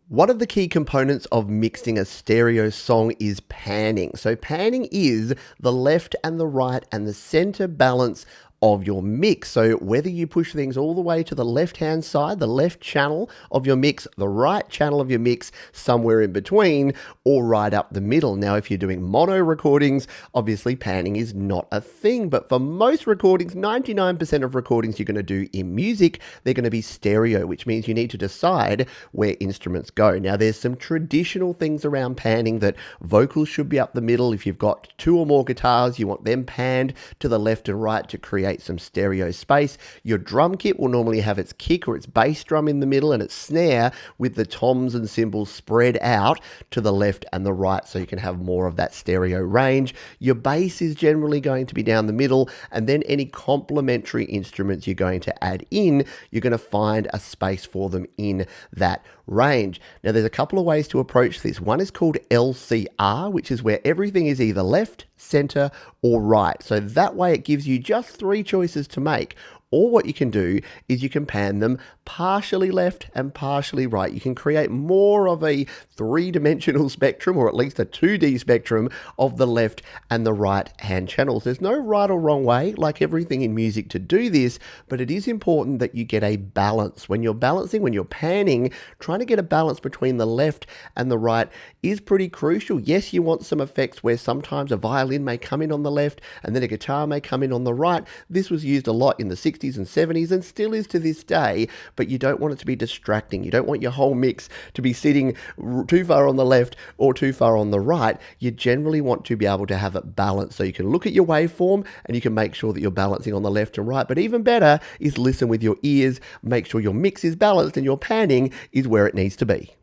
One of the key components of mixing a stereo song is panning. So, panning is the left and the right and the center balance of your mix. So, whether you push things all the way to the left hand side, the left channel of your mix, the right channel of your mix, somewhere in between, or right up the middle. Now, if you're doing mono recordings, obviously panning is not a thing. But for most recordings, 99% of recordings you're going to do in music, they're going to be stereo, which means you need to decide where instruments go. Now, there's some traditional things around panning that vocals should be up the middle. If you've got two or more guitars, you want them panned to the left and right to create some stereo space. Your drum kit will normally have its kick or its bass drum in the middle and its snare with the toms and cymbals spread out to the left and the right so you can have more of that stereo range. Your bass is generally going to be down the middle, and then any complementary instruments you're going to add in, you're going to find a space for them in that range. Now, there's a couple of ways to approach this. One is called LCR, which is where everything is either left, center, or right. So that way it gives you just three choices to make. Or what you can do is you can pan them partially left and partially right. You can create more of a three-dimensional spectrum, or at least a 2D spectrum of the left and the right hand channels. There's no right or wrong way, like everything in music, to do this, but it is important that you get a balance. When you're balancing, when you're panning, trying to get a balance between the left and the right is pretty crucial. Yes, you want some effects where sometimes a violin may come in on the left and then a guitar may come in on the right. This was used a lot in the 60s and 70s and still is to this day, but you don't want it to be distracting. You don't want your whole mix to be sitting too far on the left or too far on the right. You generally want to be able to have it balanced, so you can look at your waveform and you can make sure that you're balancing on the left and right. But even better is listen with your ears, make sure your mix is balanced and your panning is where it needs to be.